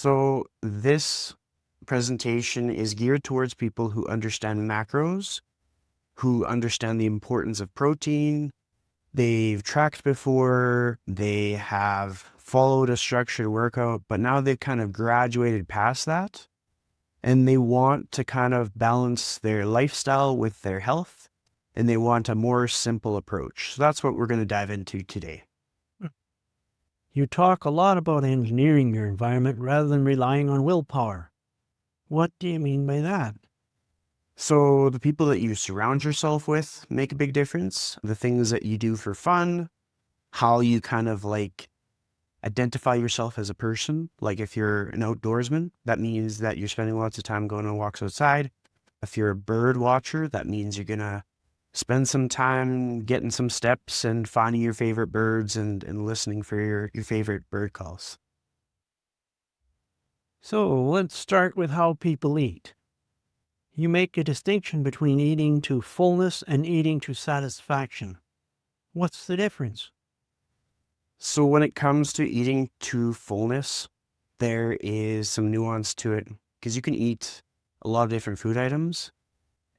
So this presentation is geared towards people who understand macros, who understand the importance of protein. They've tracked before, they have followed a structured workout, but now they've kind of graduated past that and they want to kind of balance their lifestyle with their health and they want a more simple approach. So that's what we're going to dive into today. You talk a lot about engineering your environment rather than relying on willpower. What do you mean by that? So the people that you surround yourself with make a big difference. The things that you do for fun, how you kind of like identify yourself as a person. Like if you're an outdoorsman, that means that you're spending lots of time going on walks outside. If you're a bird watcher, that means you're gonna spend some time getting some steps and finding your favorite birds and listening for your favorite bird calls. So let's start with how people eat. You make a distinction between eating to fullness and eating to satisfaction. What's the difference? So when it comes to eating to fullness, there is some nuance to it because you can eat a lot of different food items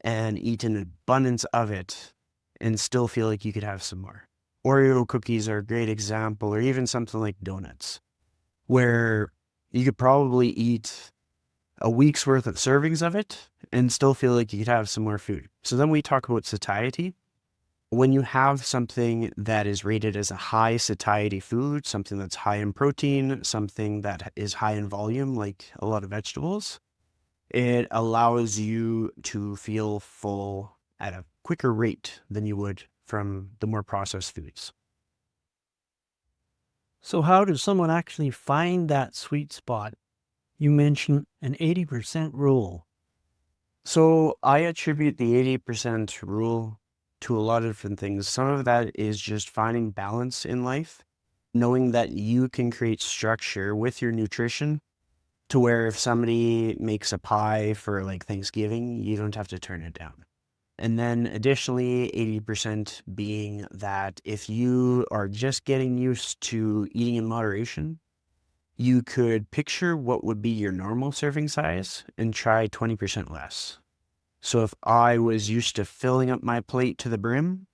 and eat an abundance of it and still feel like you could have some more. Oreo cookies are a great example, or even something like donuts, where you could probably eat a week's worth of servings of it and still feel like you could have some more food. So then we talk about satiety. When you have something that is rated as a high satiety food, something that's high in protein, something that is high in volume, like a lot of vegetables, it allows you to feel full at a quicker rate than you would from the more processed foods. So, how does someone actually find that sweet spot? You mentioned an 80% rule. So I attribute the 80% rule to a lot of different things. Some of that is just finding balance in life, knowing that you can create structure with your nutrition to where if somebody makes a pie for like Thanksgiving, you don't have to turn it down. And then additionally, 80% being that if you are just getting used to eating in moderation, you could picture what would be your normal serving size and try 20% less. So if I was used to filling up my plate to the brim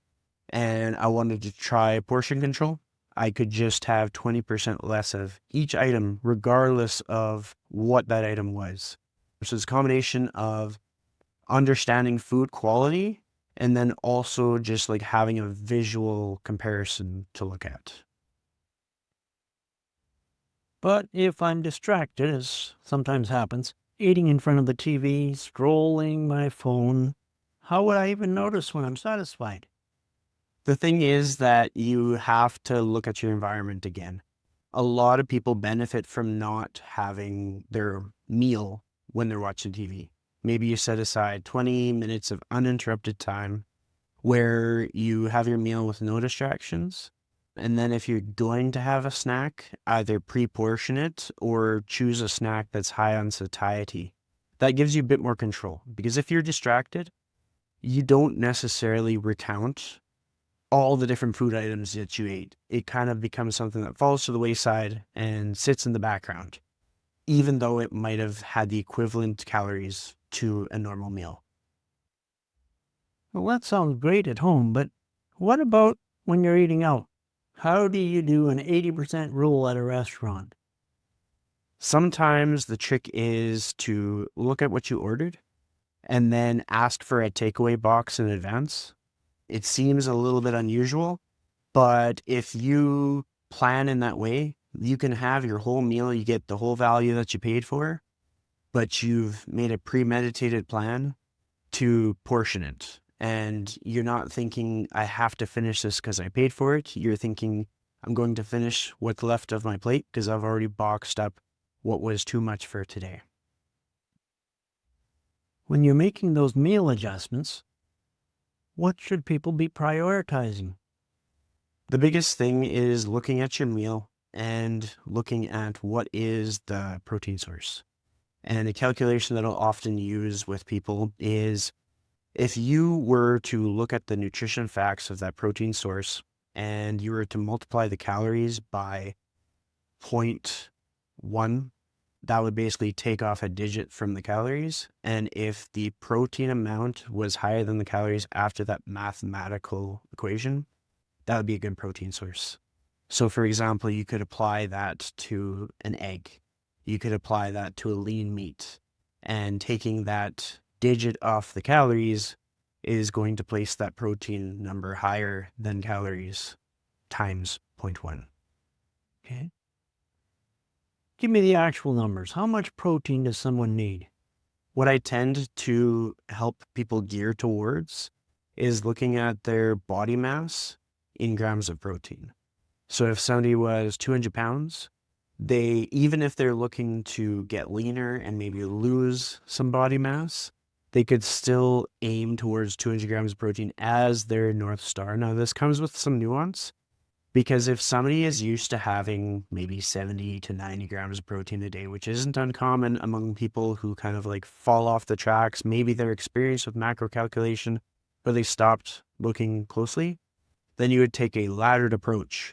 and I wanted to try portion control, I could just have 20% less of each item, regardless of what that item was. So it's a combination of understanding food quality and then also just like having a visual comparison to look at. But if I'm distracted, as sometimes happens, eating in front of the TV, scrolling my phone, how would I even notice when I'm satisfied? The thing is that you have to look at your environment again. A lot of people benefit from not having their meal when they're watching TV. Maybe you set aside 20 minutes of uninterrupted time where you have your meal with no distractions. And then if you're going to have a snack, either pre-portion it or choose a snack that's high on satiety. That gives you a bit more control because if you're distracted, you don't necessarily recount all the different food items that you ate. It kind of becomes something that falls to the wayside and sits in the background, even though it might have had the equivalent calories to a normal meal. Well, that sounds great at home, but what about when you're eating out? How do you do an 80% rule at a restaurant? Sometimes the trick is to look at what you ordered and then ask for a takeaway box in advance. It seems a little bit unusual, but if you plan in that way, you can have your whole meal, you get the whole value that you paid for, but you've made a premeditated plan to portion it. And you're not thinking, I have to finish this because I paid for it. You're thinking, I'm going to finish what's left of my plate because I've already boxed up what was too much for today. When you're making those meal adjustments, what should people be prioritizing? The biggest thing is looking at your meal and looking at what is the protein source. And a calculation that I'll often use with people is if you were to look at the nutrition facts of that protein source and you were to multiply the calories by 0.1, that would basically take off a digit from the calories. And if the protein amount was higher than the calories after that mathematical equation, that would be a good protein source. So for example, you could apply that to an egg. You could apply that to a lean meat. And taking that digit off the calories is going to place that protein number higher than calories times 0.1. Okay. Give me the actual numbers. How much protein does someone need? What I tend to help people gear towards is looking at their body mass in grams of protein. So if somebody was 200 pounds, even if they're looking to get leaner and maybe lose some body mass, they could still aim towards 200 grams of protein as their North Star. Now, this comes with some nuance because if somebody is used to having maybe 70 to 90 grams of protein a day, which isn't uncommon among people who kind of like fall off the tracks, maybe they're experienced with macro calculation, but they stopped looking closely, then you would take a laddered approach.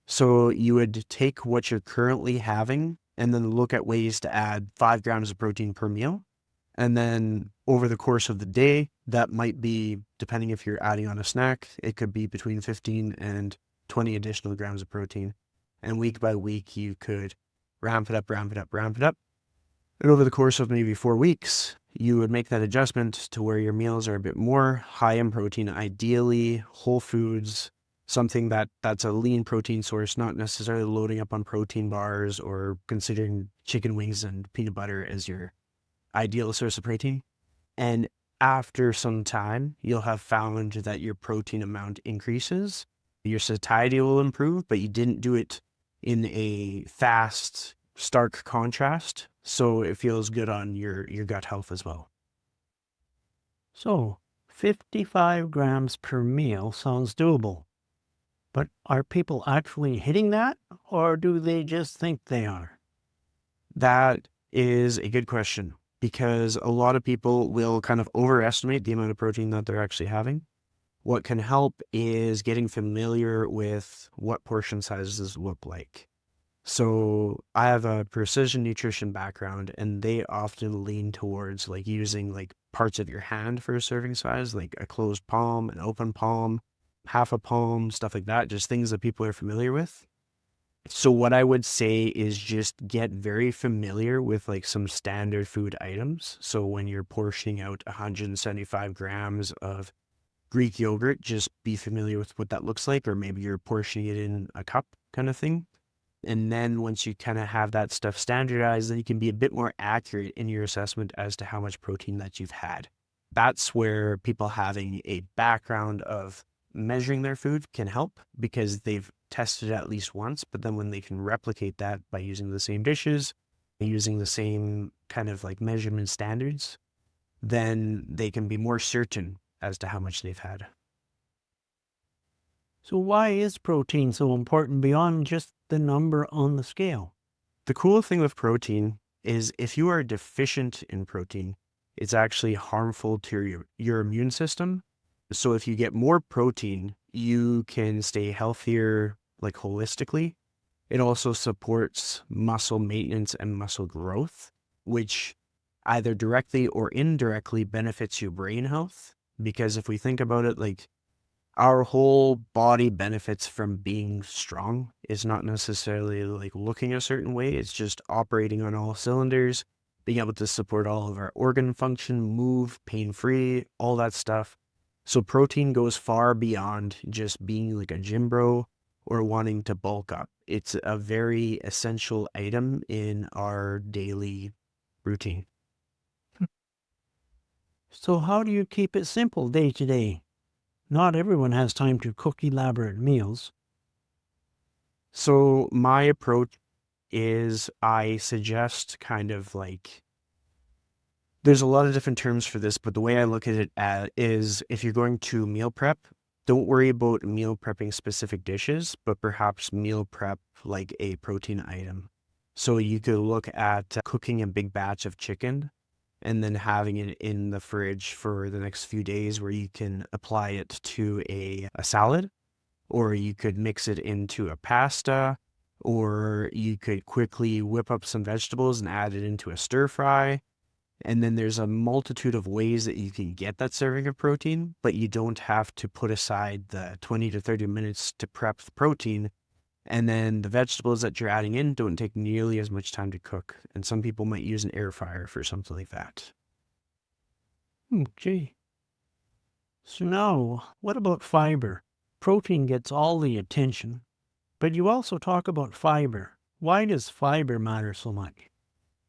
So you would take what you're currently having and then look at ways to add 5 grams of protein per meal. And then over the course of the day, that might be, depending if you're adding on a snack, it could be between 15 and 20 additional grams of protein. And week by week, you could ramp it up, ramp it up, ramp it up. And over the course of maybe 4 weeks, you would make that adjustment to where your meals are a bit more high in protein, ideally whole foods, something that's a lean protein source, not necessarily loading up on protein bars or considering chicken wings and peanut butter as your ideal source of protein. And after some time, you'll have found that your protein amount increases. Your satiety will improve, but you didn't do it in a fast, stark contrast. So it feels good on your gut health as well. So, 55 grams per meal sounds doable. But are people actually hitting that, or do they just think they are? That is a good question because a lot of people will kind of overestimate the amount of protein that they're actually having. What can help is getting familiar with what portion sizes look like. So I have a precision nutrition background and they often lean towards like using like parts of your hand for a serving size, like a closed palm, an open palm, half a palm, stuff like that, just things that people are familiar with. So what I would say is just get very familiar with like some standard food items. So when you're portioning out 175 grams of Greek yogurt, just be familiar with what that looks like, or maybe you're portioning it in a cup kind of thing. And then once you kind of have that stuff standardized, then you can be a bit more accurate in your assessment as to how much protein that you've had. That's where people having a background of measuring their food can help because they've tested it at least once. But then when they can replicate that by using the same dishes, using the same kind of like measurement standards, then they can be more certain as to how much they've had. So, why is protein so important beyond just the number on the scale? The cool thing with protein is if you are deficient in protein, it's actually harmful to your immune system. So if you get more protein, you can stay healthier, like holistically. It also supports muscle maintenance and muscle growth, which either directly or indirectly benefits your brain health. Because if we think about it, like our whole body benefits from being strong. Is not necessarily like looking a certain way. It's just operating on all cylinders, being able to support all of our organ function, move pain-free, all that stuff. So protein goes far beyond just being like a gym bro or wanting to bulk up. It's a very essential item in our daily routine. So, how do you keep it simple day to day? Not everyone has time to cook elaborate meals. So my approach is I suggest kind of like there's a lot of different terms for this, but the way I look at it is if you're going to meal prep, don't worry about meal prepping specific dishes, but perhaps meal prep like a protein item. So you could look at cooking a big batch of chicken and then having it in the fridge for the next few days where you can apply it to a salad, or you could mix it into a pasta, or you could quickly whip up some vegetables and add it into a stir fry. And then there's a multitude of ways that you can get that serving of protein, but you don't have to put aside the 20 to 30 minutes to prep the protein. And then the vegetables that you're adding in don't take nearly as much time to cook. And some people might use an air fryer for something like that. Okay. So now, what about fiber? Protein gets all the attention, but you also talk about fiber. Why does fiber matter so much?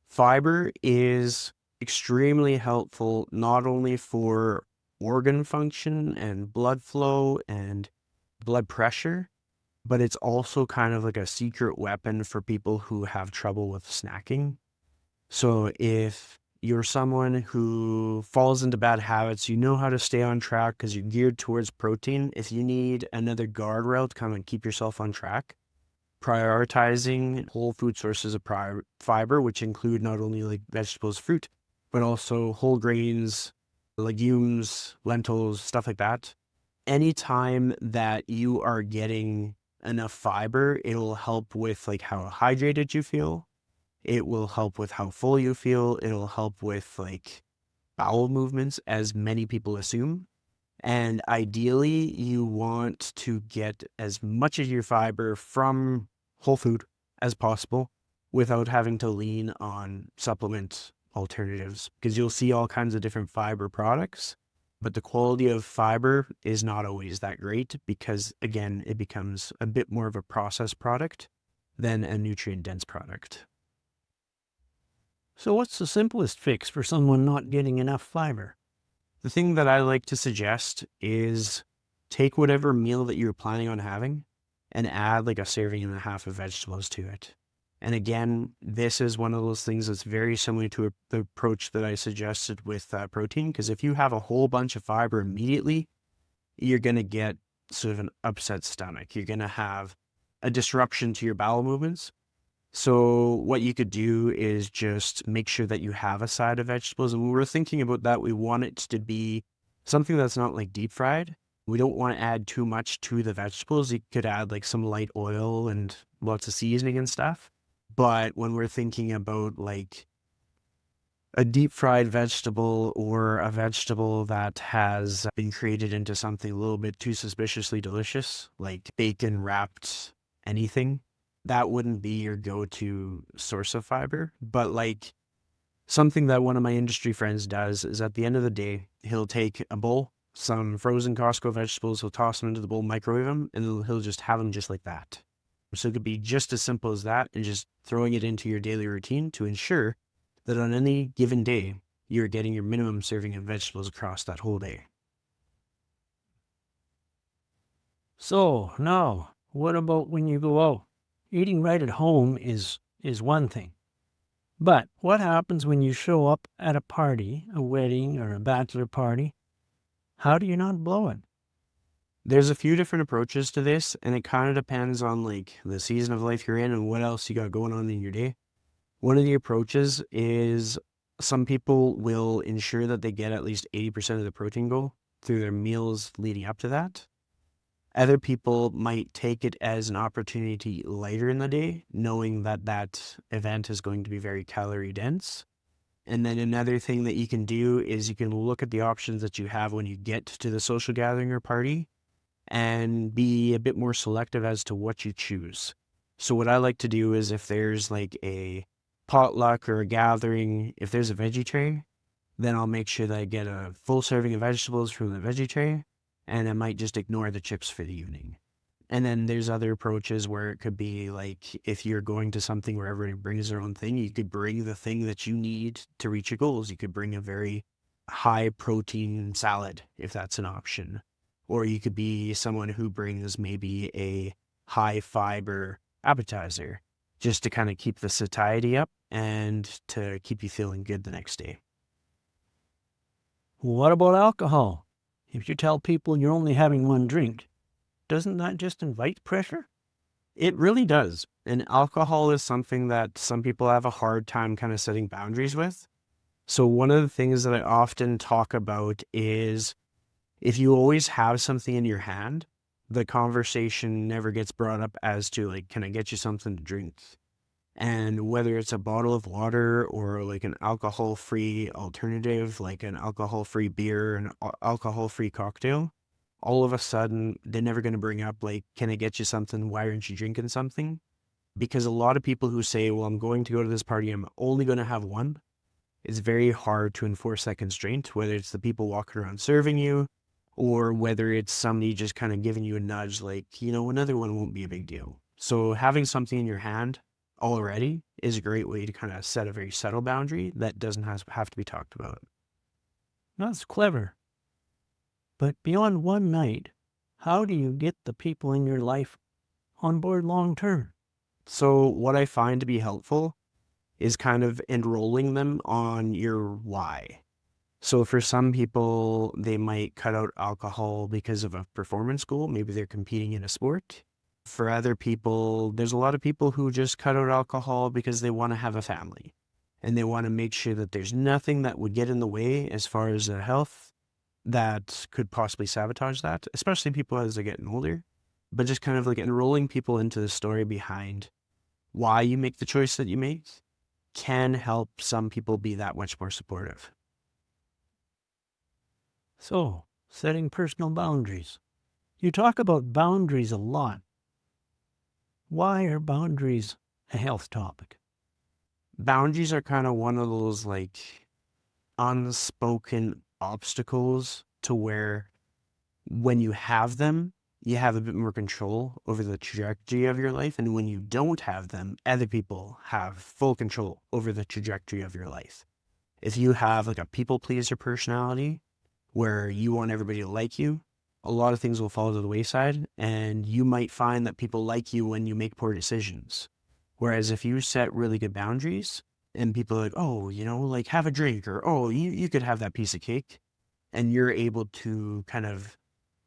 Fiber is extremely helpful not only for organ function and blood flow and blood pressure, but it's also kind of like a secret weapon for people who have trouble with snacking. So if you're someone who falls into bad habits, you know how to stay on track because you're geared towards protein. If you need another guardrail to come and keep yourself on track, prioritizing whole food sources of fiber, which include not only like vegetables, fruit, but also whole grains, legumes, lentils, stuff like that. Anytime that you are getting enough fiber, it'll help with like how hydrated you feel. It will help with how full you feel. It'll help with like bowel movements, as many people assume. And ideally, you want to get as much of your fiber from whole food as possible without having to lean on supplement alternatives, because you'll see all kinds of different fiber products, but the quality of fiber is not always that great because, again, it becomes a bit more of a processed product than a nutrient-dense product. So, what's the simplest fix for someone not getting enough fiber? The thing that I like to suggest is take whatever meal that you're planning on having and add like a serving and a half of vegetables to it. And again, this is one of those things that's very similar to the approach that I suggested with protein, because if you have a whole bunch of fiber immediately, you're going to get sort of an upset stomach. You're going to have a disruption to your bowel movements. So what you could do is just make sure that you have a side of vegetables. And when we're thinking about that, we want it to be something that's not like deep fried. We don't want to add too much to the vegetables. You could add like some light oil and lots of seasoning and stuff. But when we're thinking about like a deep fried vegetable or a vegetable that has been created into something a little bit too suspiciously delicious, like bacon wrapped anything, that wouldn't be your go-to source of fiber. But like something that one of my industry friends does is at the end of the day, he'll take a bowl, some frozen Costco vegetables, he'll toss them into the bowl, microwave them, and he'll just have them just like that. So it could be just as simple as that, and just throwing it into your daily routine to ensure that on any given day, you're getting your minimum serving of vegetables across that whole day. So, now, what about when you go out? Eating right at home is one thing. But what happens when you show up at a party, a wedding or a bachelor party? How do you not blow it? There's a few different approaches to this, and it kind of depends on like the season of life you're in and what else you got going on in your day. One of the approaches is some people will ensure that they get at least 80% of the protein goal through their meals leading up to that. Other people might take it as an opportunity to eat later in the day, knowing that that event is going to be very calorie dense. And then another thing that you can do is you can look at the options that you have when you get to the social gathering or party and be a bit more selective as to what you choose. So what I like to do is if there's like a potluck or a gathering, if there's a veggie tray, then I'll make sure that I get a full serving of vegetables from the veggie tray, and I might just ignore the chips for the evening. And then there's other approaches where it could be like if you're going to something where everybody brings their own thing, you could bring the thing that you need to reach your goals. You could bring a very high protein salad if that's an option. Or you could be someone who brings maybe a high fiber appetizer just to kind of keep the satiety up and to keep you feeling good the next day. What about alcohol? If you tell people you're only having one drink, doesn't that just invite pressure? It really does. And alcohol is something that some people have a hard time kind of setting boundaries with. So one of the things that I often talk about is if you always have something in your hand, the conversation never gets brought up as to like, can I get you something to drink? And whether it's a bottle of water or like an alcohol-free alternative, like an alcohol-free beer, an alcohol-free cocktail, all of a sudden they're never going to bring up like, can I get you something? Why aren't you drinking something? Because a lot of people who say, well, I'm going to go to this party, I'm only going to have one, it's very hard to enforce that constraint, whether it's the people walking around serving you or whether it's somebody just kind of giving you a nudge like, another one won't be a big deal. So having something in your hand already is a great way to kind of set a very subtle boundary that doesn't have to be talked about. That's clever. But beyond one night, how do you get the people in your life on board long term? So what I find to be helpful is kind of enrolling them on your why. So for some people, they might cut out alcohol because of a performance goal. Maybe they're competing in a sport. For other people, there's a lot of people who just cut out alcohol because they want to have a family and they want to make sure that there's nothing that would get in the way as far as their health that could possibly sabotage that, especially people as they're getting older. But just kind of like enrolling people into the story behind why you make the choice that you make can help some people be that much more supportive. So, setting personal boundaries. You talk about boundaries a lot. Why are boundaries a health topic? Boundaries are kind of one of those like unspoken obstacles to where when you have them, you have a bit more control over the trajectory of your life. And when you don't have them, other people have full control over the trajectory of your life. If you have like a people pleaser personality where you want everybody to like you, a lot of things will fall to the wayside and you might find that people like you when you make poor decisions. Whereas if you set really good boundaries and people are like, oh, like have a drink or, oh, you could have that piece of cake, and you're able to kind of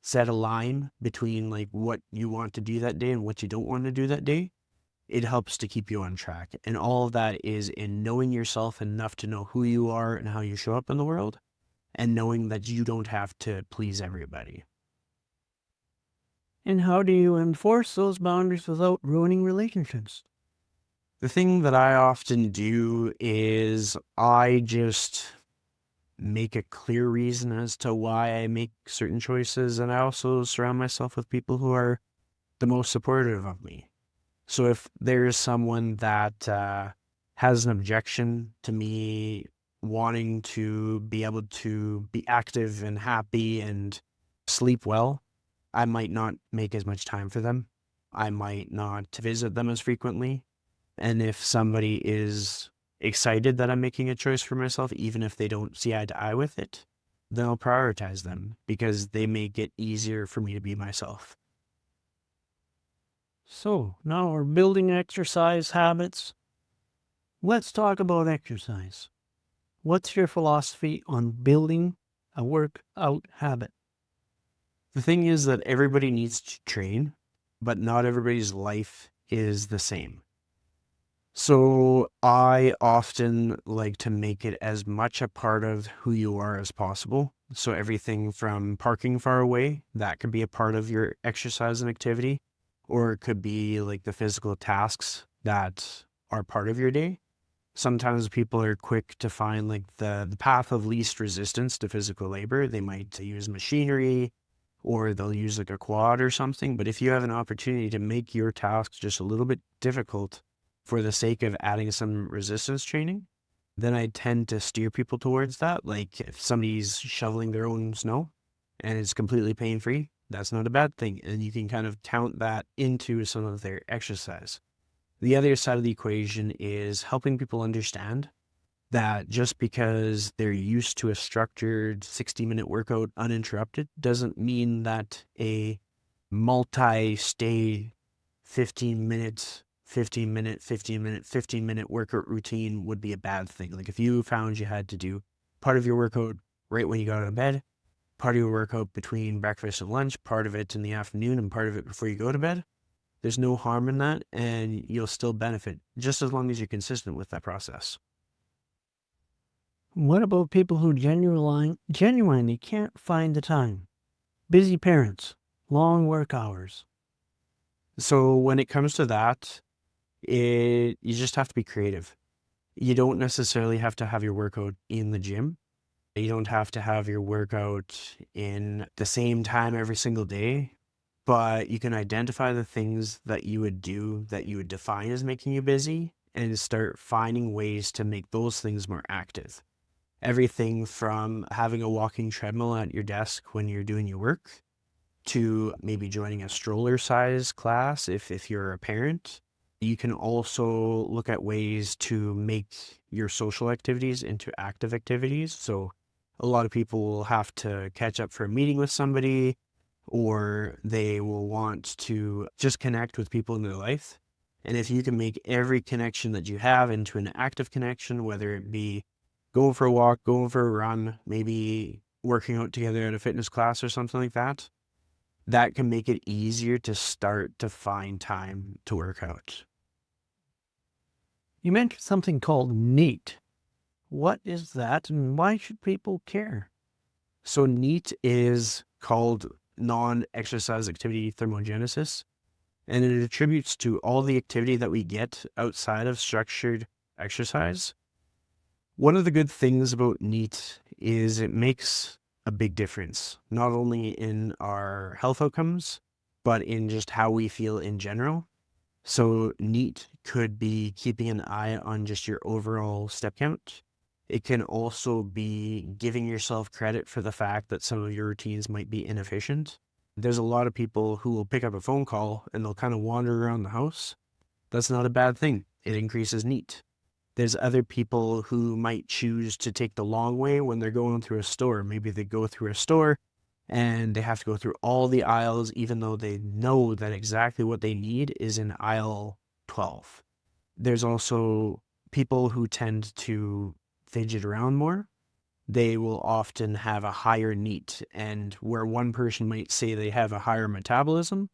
set a line between like what you want to do that day and what you don't want to do that day, it helps to keep you on track. And all of that is in knowing yourself enough to know who you are and how you show up in the world, and knowing that you don't have to please everybody. And how do you enforce those boundaries without ruining relationships? The thing that I often do is I just make a clear reason as to why I make certain choices. And I also surround myself with people who are the most supportive of me. So if there's someone that has an objection to me wanting to be able to be active and happy and sleep well, I might not make as much time for them. I might not visit them as frequently. And if somebody is excited that I'm making a choice for myself, even if they don't see eye to eye with it, then I'll prioritize them because they make it easier for me to be myself. So, now we're building exercise habits. Let's talk about exercise. What's your philosophy on building a workout habit? The thing is that everybody needs to train, but not everybody's life is the same. So I often like to make it as much a part of who you are as possible. So everything from parking far away, that could be a part of your exercise and activity, or it could be like the physical tasks that are part of your day. Sometimes people are quick to find like the path of least resistance to physical labor. They might use machinery or they'll use like a quad or something. But if you have an opportunity to make your tasks just a little bit difficult for the sake of adding some resistance training, then I tend to steer people towards that. Like if somebody's shoveling their own snow and it's completely pain-free, that's not a bad thing. And you can kind of count that into some of their exercise. The other side of the equation is helping people understand that just because they're used to a structured 60-minute workout uninterrupted doesn't mean that a multi-stay 15 minutes 15-minute 15-minute 15-minute workout routine would be a bad thing. Like if you found you had to do part of your workout right when you got out of bed, part of your workout between breakfast and lunch, part of it in the afternoon, and part of it before you go to bed, there's no harm in that, and you'll still benefit just as long as you're consistent with that process. What about people who genuinely can't find the time? Busy parents, long work hours? So when it comes to that, you just have to be creative. You don't necessarily have to have your workout in the gym. You don't have to have your workout in the same time every single day, but you can identify the things that you would do that you would define as making you busy and start finding ways to make those things more active. Everything from having a walking treadmill at your desk when you're doing your work to maybe joining a stroller size class if you're a parent. You can also look at ways to make your social activities into active activities. So a lot of people will have to catch up for a meeting with somebody, or they will want to just connect with people in their life. And if you can make every connection that you have into an active connection, whether it be going for a walk, going for a run, maybe working out together at a fitness class or something like that, that can make it easier to start to find time to work out. You mentioned something called NEAT. What is that and why should people care? So NEAT is called non-exercise activity thermogenesis, and it attributes to all the activity that we get outside of structured exercise. One of the good things about NEAT is it makes a big difference, not only in our health outcomes, but in just how we feel in general. So NEAT could be keeping an eye on just your overall step count. It can also be giving yourself credit for the fact that some of your routines might be inefficient. There's a lot of people who will pick up a phone call and they'll kind of wander around the house. That's not a bad thing. It increases NEAT. There's other people who might choose to take the long way when they're going through a store. Maybe they go through a store and they have to go through all the aisles, even though they know that exactly what they need is in aisle 12. There's also people who tend to fidget around more. They will often have a higher NEAT, and where one person might say they have a higher metabolism,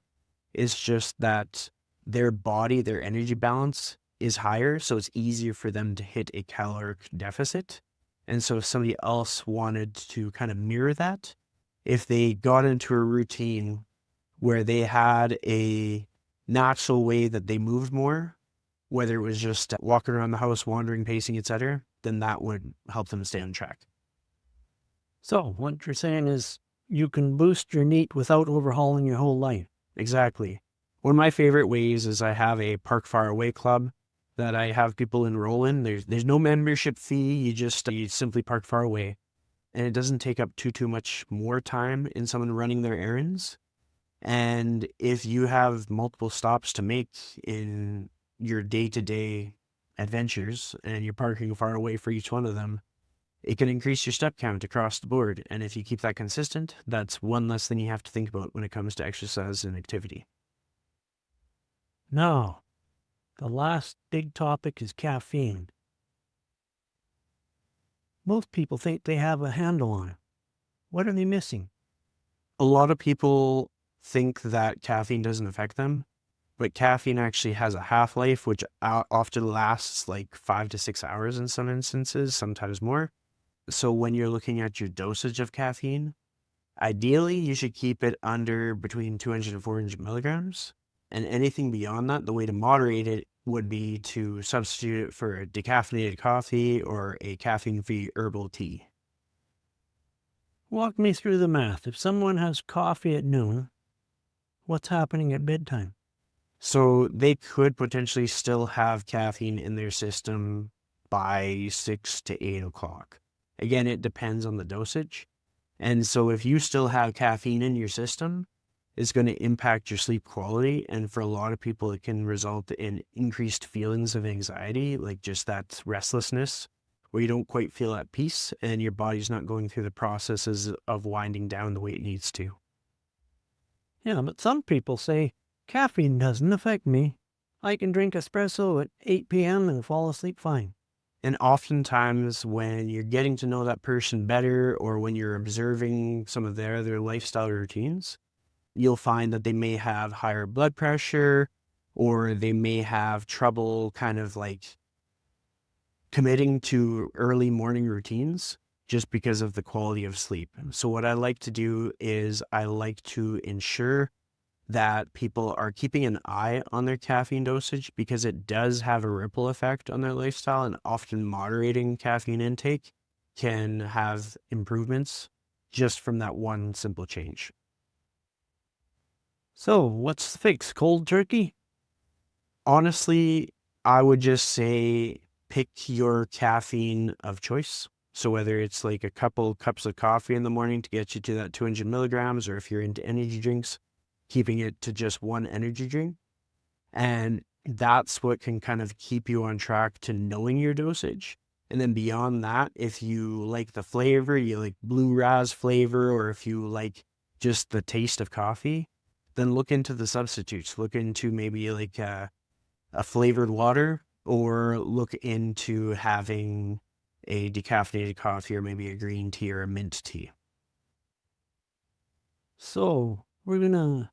it's just that their body, their energy balance is higher, so it's easier for them to hit a caloric deficit. And so if somebody else wanted to kind of mirror that, if they got into a routine where they had a natural way that they moved more, whether it was just walking around the house, wandering, pacing, etc., then that would help them stay on track. So, what you're saying is you can boost your NEAT without overhauling your whole life. Exactly. One of my favorite ways is I have a Park Far Away club that I have people enroll in. There's no membership fee. You simply park far away, and it doesn't take up too much more time in someone running their errands. And if you have multiple stops to make in your day-to-day adventures and you're parking far away for each one of them, it can increase your step count across the board. And if you keep that consistent, that's one less thing you have to think about when it comes to exercise and activity. Now, the last big topic is caffeine. Most people think they have a handle on it. What are they missing? A lot of people think that caffeine doesn't affect them, but caffeine actually has a half-life, which often lasts like 5 to 6 hours in some instances, sometimes more. So when you're looking at your dosage of caffeine, ideally you should keep it under between 200 and 400 milligrams. And anything beyond that, the way to moderate it would be to substitute it for a decaffeinated coffee or a caffeine-free herbal tea. Walk me through the math. If someone has coffee at noon, what's happening at bedtime? So they could potentially still have caffeine in their system by 6 to 8 o'clock. Again, it depends on the dosage. And so if you still have caffeine in your system, it's going to impact your sleep quality. And for a lot of people, it can result in increased feelings of anxiety, like just that restlessness where you don't quite feel at peace and your body's not going through the processes of winding down the way it needs to. Yeah, but some people say caffeine doesn't affect me. I can drink espresso at 8 p.m. and fall asleep fine. And oftentimes when you're getting to know that person better or when you're observing some of their other lifestyle routines, you'll find that they may have higher blood pressure or they may have trouble kind of like committing to early morning routines. just because of the quality of sleep. So what I like to do is I like to ensure that people are keeping an eye on their caffeine dosage because it does have a ripple effect on their lifestyle, and often moderating caffeine intake can have improvements just from that one simple change. So, what's the fix? Cold turkey? Honestly, I would just say pick your caffeine of choice. So whether it's like a couple cups of coffee in the morning to get you to that 200 milligrams, or if you're into energy drinks, keeping it to just one energy drink. And that's what can kind of keep you on track to knowing your dosage. And then beyond that, if you like the flavor, you like blue raz flavor, or if you like just the taste of coffee, then look into the substitutes. Look into maybe like a flavored water, or look into having a decaffeinated coffee, or maybe a green tea or a mint tea. So, we're going to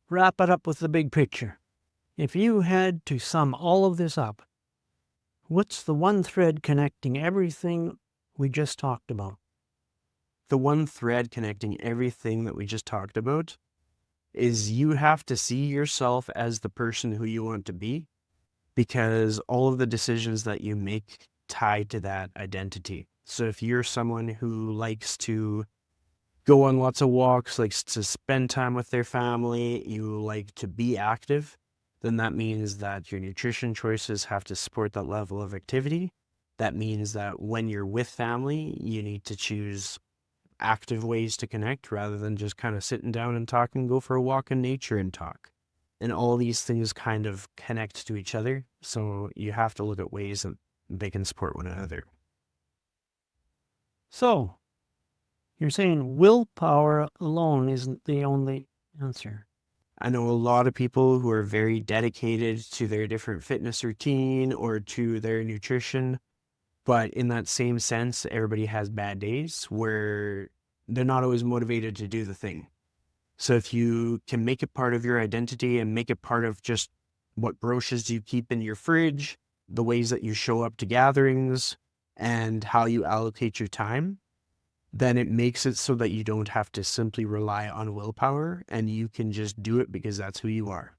wrap it up with the big picture. If you had to sum all of this up, what's the one thread connecting everything we just talked about? The one thread connecting everything that we just talked about is you have to see yourself as the person who you want to be, because all of the decisions that you make tie to that identity. So if you're someone who likes to go on lots of walks, likes to spend time with their family, you like to be active, then that means that your nutrition choices have to support that level of activity. That means that when you're with family, you need to choose active ways to connect rather than just kind of sitting down and talking, go for a walk in nature and talk. And all these things kind of connect to each other. So you have to look at ways that they can support one another. So, you're saying willpower alone isn't the only answer. I know a lot of people who are very dedicated to their different fitness routine or to their nutrition, but in that same sense, everybody has bad days where they're not always motivated to do the thing. So if you can make it part of your identity and make it part of just what groceries you keep in your fridge, the ways that you show up to gatherings, and how you allocate your time, then it makes it so that you don't have to simply rely on willpower, and you can just do it because that's who you are.